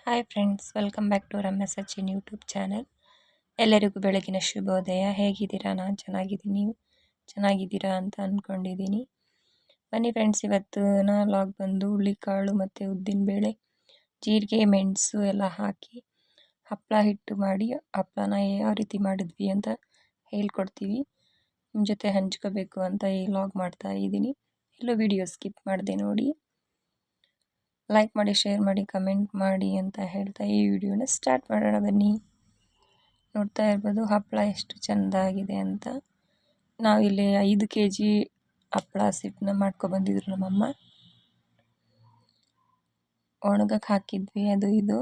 Hi friends, welcome back to Ramya Sachin YouTube channel. ಎಲ್ಲರಿಗೂ ಬೆಳಗಿನ ಶುಭೋದಯ. ಹೇಗಿದ್ದೀರಾ? ನಾನು ಚೆನ್ನಾಗಿದ್ದೀನಿ. ನೀವು ಚೆನ್ನಾಗಿದ್ದೀರಾ ಅಂತ ಅಂದ್ಕೊಂಡಿದ್ದೀನಿ. ಬನ್ನಿ ಫ್ರೆಂಡ್ಸ್, ಇವತ್ತಿನ ಲಾಗ್ ಬಂದು ಹುಳ್ಳಿಕಾಳು ಮತ್ತು ಉದ್ದಿನಬೇಳೆ, ಜೀರಿಗೆ, ಮೆಣಸು ಎಲ್ಲ ಹಾಕಿ ಹಪ್ಪಳ ಹಿಟ್ಟು ಮಾಡಿ ಹಪ್ಪಳನ ಯಾವ ರೀತಿ ಮಾಡಿದ್ವಿ ಅಂತ ಹೇಳ್ಕೊಡ್ತೀವಿ. ನಿಮ್ಮ ಜೊತೆ ಹಂಚ್ಕೋಬೇಕು ಅಂತ ಈ ಲಾಗ್ ಮಾಡ್ತಾ ಇದ್ದೀನಿ. ಎಲ್ಲೂ ವಿಡಿಯೋ ಸ್ಕಿಪ್ ಮಾಡಿದೆ ನೋಡಿ. ಲೈಕ್ ಮಾಡಿ, ಶೇರ್ ಮಾಡಿ, ಕಮೆಂಟ್ ಮಾಡಿ ಅಂತ ಹೇಳ್ತಾ ಈ ವಿಡಿಯೋನ ಸ್ಟಾರ್ಟ್ ಮಾಡೋಣ ಬನ್ನಿ. ನೋಡ್ತಾ ಇರ್ಬೋದು ಹಪ್ಪಳ ಎಷ್ಟು ಚೆಂದಾಗಿದೆ ಅಂತ. ನಾವಿಲ್ಲಿ 5 kg ಹಪ್ಪಳ ಸಿಟ್ಟನ್ನ ಮಾಡ್ಕೊಬಂದಿದ್ರು ನಮ್ಮಮ್ಮ. ಒಣಗಕ್ಕೆ ಹಾಕಿದ್ವಿ ಅದು ಇದು.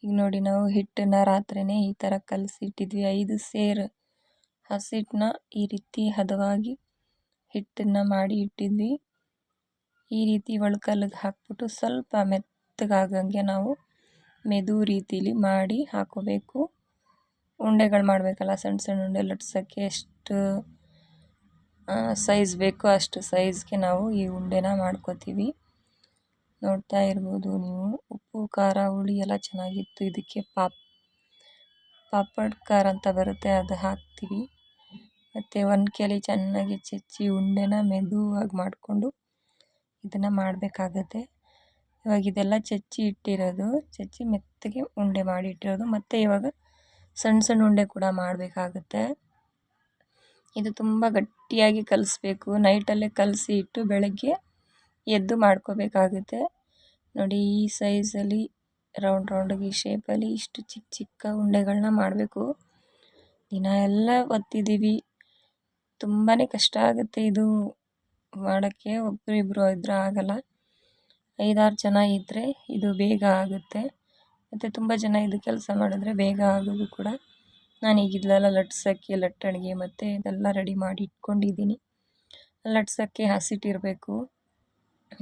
ಈಗ ನೋಡಿ, ನಾವು ಹಿಟ್ಟನ್ನು ರಾತ್ರಿನೇ ಈ ಥರ ಕಲಸಿಟ್ಟಿದ್ವಿ. 5 ಸೇರು ಹಸಿಟ್ಟನ್ನ ಈ ರೀತಿ ಹದವಾಗಿ ಹಿಟ್ಟನ್ನು ಮಾಡಿ ಇಟ್ಟಿದ್ವಿ. ಈ ರೀತಿ ಒಳ್ಕಲ್ಲಿಗೆ ಹಾಕ್ಬಿಟ್ಟು ಸ್ವಲ್ಪ ಮೆತ್ತಗಾಗಂಗೆ ನಾವು ಮೆದು ರೀತಿಲಿ ಮಾಡಿ ಹಾಕೋಬೇಕು. ಉಂಡೆಗಳು ಮಾಡಬೇಕಲ್ಲ, ಸಣ್ಣ ಸಣ್ಣ ಉಂಡೆ ಲಟ್ಸೋಕ್ಕೆ ಎಷ್ಟು ಸೈಜ್ ಬೇಕೋ ಅಷ್ಟು ಸೈಜ್ಗೆ ನಾವು ಈ ಉಂಡೆನ ಮಾಡ್ಕೋತೀವಿ. ನೋಡ್ತಾ ಇರ್ಬೋದು ನೀವು. ಉಪ್ಪು, ಖಾರ, ಹುಳಿ ಎಲ್ಲ ಚೆನ್ನಾಗಿತ್ತು. ಇದಕ್ಕೆ ಪಾಪಡ್ ಖಾರ ಅಂತ ಬರುತ್ತೆ, ಅದು ಹಾಕ್ತೀವಿ. ಮತ್ತು ಒನಕೆಲಿ ಚೆನ್ನಾಗಿ ಚೆಚ್ಚಿ ಉಂಡೆನ ಮೆದುವಾಗಿ ಮಾಡಿಕೊಂಡು ಇದನ್ನು ಮಾಡಬೇಕಾಗತ್ತೆ. ಇವಾಗ ಇದೆಲ್ಲ ಚೆಚ್ಚಿ ಇಟ್ಟಿರೋದು, ಚೆಚ್ಚಿ ಮೆತ್ತಗೆ ಉಂಡೆ ಮಾಡಿ ಇಟ್ಟಿರೋದು. ಮತ್ತು ಇವಾಗ ಸಣ್ಣ ಸಣ್ಣ ಉಂಡೆ ಕೂಡ ಮಾಡಬೇಕಾಗತ್ತೆ. ಇದು ತುಂಬ ಗಟ್ಟಿಯಾಗಿ ಕಲಿಸ್ಬೇಕು. ನೈಟಲ್ಲೇ ಕಲಸಿ ಇಟ್ಟು ಬೆಳಗ್ಗೆ ಎದ್ದು ಮಾಡ್ಕೋಬೇಕಾಗುತ್ತೆ. ನೋಡಿ, ಈ ಸೈಜಲ್ಲಿ ರೌಂಡಿಗೆ ಈ ಶೇಪಲ್ಲಿ ಇಷ್ಟು ಚಿಕ್ಕ ಚಿಕ್ಕ ಉಂಡೆಗಳನ್ನ ಮಾಡಬೇಕು. ದಿನ ಎಲ್ಲ ಒತ್ತಿದ್ದೀವಿ. ತುಂಬಾ ಕಷ್ಟ ಆಗುತ್ತೆ ಇದು ಮಾಡೋಕ್ಕೆ. ಒಬ್ಬರಿಬ್ಬರು ಇದ್ರೆ ಆಗಲ್ಲ. 5-6 ಜನ ಇದ್ದರೆ ಇದು ಬೇಗ ಆಗುತ್ತೆ. ಮತ್ತು ತುಂಬ ಜನ ಇದು ಕೆಲಸ ಮಾಡಿದ್ರೆ ಬೇಗ ಆಗೋದು ಕೂಡ. ನಾನೀಗ ಇದೆಲ್ಲ ಲಟ್ಸೋಕ್ಕೆ ಲಟ್ಟಣಿಗೆ ಮತ್ತು ಇದೆಲ್ಲ ರೆಡಿ ಮಾಡಿ ಇಟ್ಕೊಂಡಿದ್ದೀನಿ. ಲಟ್ಸೋಕ್ಕೆ ಹಸಿಟ್ಟಿರಬೇಕು.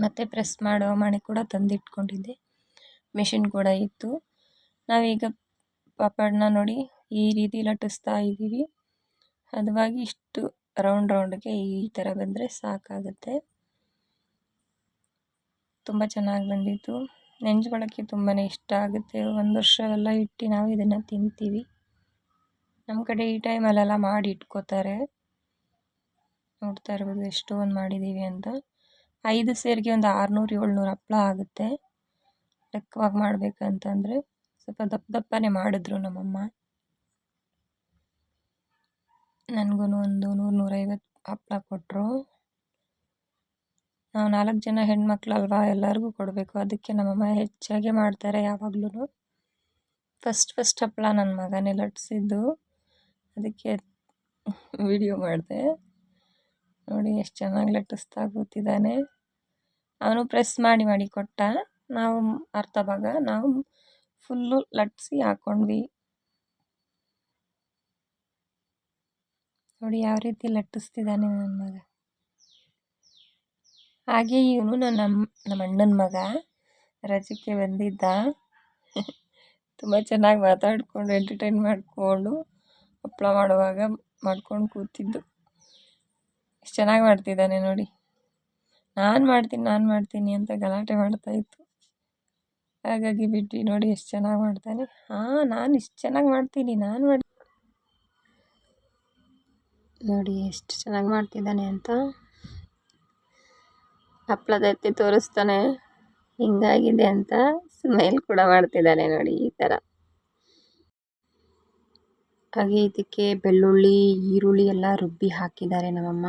ಮತ್ತು ಪ್ರೆಸ್ ಮಾಡೋ ಮಣೆ ಕೂಡ ತಂದಿಟ್ಕೊಂಡಿದ್ದೆ. ಮಿಷಿನ್ ಕೂಡ ಇತ್ತು. ನಾವೀಗ ಪಾಪಡನ್ನ ನೋಡಿ ಈ ರೀತಿ ಲಟ್ಟಿಸ್ತಾ ಇದ್ದೀವಿ. ಹದವಾಗಿ ಇಷ್ಟು ರೌಂಡ್ಗೆ ಈ ಥರ ಬಂದರೆ ಸಾಕಾಗುತ್ತೆ. ತುಂಬ ಚೆನ್ನಾಗಿ ಬಂದಿತ್ತು. ನೆಂಚ್ಕೊಳ್ಳೋಕ್ಕೆ ತುಂಬಾ ಇಷ್ಟ ಆಗುತ್ತೆ. 1 ವರ್ಷವೆಲ್ಲ ಇಟ್ಟು ನಾವು ಇದನ್ನು ತಿಂತೀವಿ. ನಮ್ಮ ಕಡೆ ಈ ಟೈಮಲ್ಲೆಲ್ಲ ಮಾಡಿ ಇಟ್ಕೋತಾರೆ. ನೋಡ್ತಾ ಇರ್ಬೋದು ಎಷ್ಟೊಂದು ಮಾಡಿದ್ದೀವಿ ಅಂತ. 5 ಸೇರಿಗೆ ಒಂದು 600-700 ಹಪ್ಪಳ ಆಗುತ್ತೆ. ಲೆಕ್ಕವಾಗಿ ಮಾಡಬೇಕಂತಂದರೆ ಸ್ವಲ್ಪ ದಪ್ಪನೇ ಮಾಡಿದ್ರು ನಮ್ಮಮ್ಮ. ನನಗೂ ಒಂದು 100-150 ಹಪ್ಪಳ ಕೊಟ್ಟರು. ನಾವು 4 ಜನ ಹೆಣ್ಮಕ್ಳಲ್ವಾ, ಎಲ್ಲರಿಗೂ ಕೊಡಬೇಕು. ಅದಕ್ಕೆ ನಮ್ಮಮ್ಮ ಹೆಚ್ಚಾಗೆ ಮಾಡ್ತಾರೆ ಯಾವಾಗ್ಲೂ. ಫಸ್ಟ್ ಹಪ್ಪಳ ನನ್ನ ಮಗನೇ ಲಟ್ಸಿದ್ದು, ಅದಕ್ಕೆ ವಿಡಿಯೋ ಮಾಡಿದೆ. ನೋಡಿ ಎಷ್ಟು ಚೆನ್ನಾಗಿ ಲಟ್ಟಿಸ್ತಾ ಕೂತಿದ್ದಾನೆ. ಅವನು ಪ್ರೆಸ್ ಮಾಡಿ ಕೊಟ್ಟ. ನಾವು ಅರ್ಧ ಭಾಗ ನಾವು ಫುಲ್ಲು ಲಟ್ಟಿಸಿ ಹಾಕ್ಕೊಂಡ್ವಿ. ನೋಡಿ ಯಾವ ರೀತಿ ಲಟ್ಟಿಸ್ತಿದ್ದಾನೆ ನನ್ನ ಮಗ. ಹಾಗೆ ಇವನು ನಮ್ಮ ಅಣ್ಣನ ಮಗ ರಜಕ್ಕೆ ಬಂದಿದ್ದ. ತುಂಬ ಚೆನ್ನಾಗಿ ಮಾತಾಡಿಕೊಂಡು ಎಂಟರ್ಟೈನ್ ಮಾಡಿಕೊಂಡು ಹಪ್ಪಳ ಮಾಡುವಾಗ ಮಾಡ್ಕೊಂಡು ಕೂತಿದ್ದು. ಎಷ್ಟು ಚೆನ್ನಾಗಿ ಮಾಡ್ತಿದ್ದಾನೆ ನೋಡಿ. ನಾನು ಮಾಡ್ತೀನಿ ಅಂತ ಗಲಾಟೆ ಮಾಡ್ತಾಯಿತ್ತು. ಹಾಗಾಗಿ ಬಿಟ್ಟು ನೋಡಿ ಎಷ್ಟು ಚೆನ್ನಾಗಿ ಮಾಡ್ತಾನೆ. ನಾನು ಇಷ್ಟು ಚೆನ್ನಾಗಿ ಮಾಡ್ತೀನಿ, ನೋಡಿ ಎಷ್ಟು ಚೆನ್ನಾಗಿ ಮಾಡ್ತಿದ್ದಾನೆ ಅಂತ. ಹಪ್ಪಳದ ಎತ್ತಿ ತೋರಿಸ್ತಾನೆ ಹಿಂಗಾಗಿದೆ ಅಂತ. ಸ್ಮೈಲ್ ಕೂಡ ಮಾಡ್ತಿದ್ದಾನೆ ನೋಡಿ ಈ ಥರ. ಹಾಗೆ ಇದಕ್ಕೆ ಬೆಳ್ಳುಳ್ಳಿ, ಈರುಳ್ಳಿ ಎಲ್ಲ ರುಬ್ಬಿ ಹಾಕಿದ್ದಾರೆ ನಮ್ಮಮ್ಮ.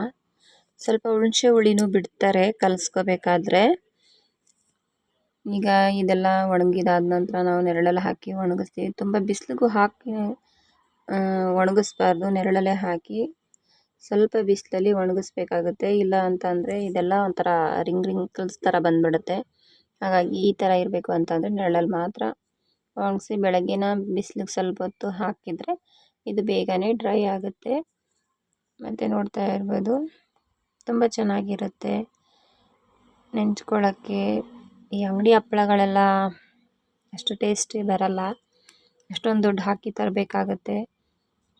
ಸ್ವಲ್ಪ ಹುಣಸೆ ಹುಳಿನೂ ಬಿಡ್ತಾರೆ ಕಲಿಸ್ಕೋಬೇಕಾದ್ರೆ. ಈಗ ಇದೆಲ್ಲ ಒಣಗಿದಾದ ನಂತರ ನಾವು ನೆರಳಲ್ಲಿ ಹಾಕಿ ಒಣಗಿಸ್ತೀವಿ. ತುಂಬ ಬಿಸಿಲಿಗೂ ಹಾಕಿ ಒಣಗಿಸ್ಬಾರ್ದು. ನೆರಳಲ್ಲೇ ಹಾಕಿ ಸ್ವಲ್ಪ ಬಿಸಿಲಲ್ಲಿ ಒಣಗಿಸ್ಬೇಕಾಗುತ್ತೆ. ಇಲ್ಲ ಅಂತಂದರೆ ಇದೆಲ್ಲ ಒಂಥರ ರಿಂಗ್ಸ್ ಥರ ಬಂದುಬಿಡುತ್ತೆ. ಹಾಗಾಗಿ ಈ ಥರ ಇರಬೇಕು ಅಂತಂದರೆ ನೆರಳಲ್ಲಿ ಮಾತ್ರ ಒಣಗಿಸಿ ಬೆಳಗ್ಗೆನ ಬಿಸಿಲಿಗೆ ಸ್ವಲ್ಪ ಹೊತ್ತು ಹಾಕಿದರೆ ಇದು ಬೇಗನೆ ಡ್ರೈ ಆಗುತ್ತೆ. ಮತ್ತು ನೋಡ್ತಾ ಇರ್ಬೋದು ತುಂಬ ಚೆನ್ನಾಗಿರುತ್ತೆ ನೆಂಚ್ಕೊಳ್ಳೋಕ್ಕೆ. ಈ ಅಂಗಡಿ ಹಪ್ಪಳಗಳೆಲ್ಲ ಅಷ್ಟು ಟೇಸ್ಟಿ ಬರಲ್ಲ. ಅಷ್ಟೊಂದು ದುಡ್ಡು ಹಾಕಿ ತರಬೇಕಾಗತ್ತೆ.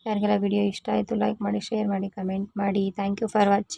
ಯಾರಿಗೆಲ್ಲ ವಿಡಿಯೋ ಇಷ್ಟ ಆಯಿತು ಲೈಕ್ ಮಾಡಿ, ಶೇರ್ ಮಾಡಿ, ಕಮೆಂಟ್ ಮಾಡಿ. Thank you for watching.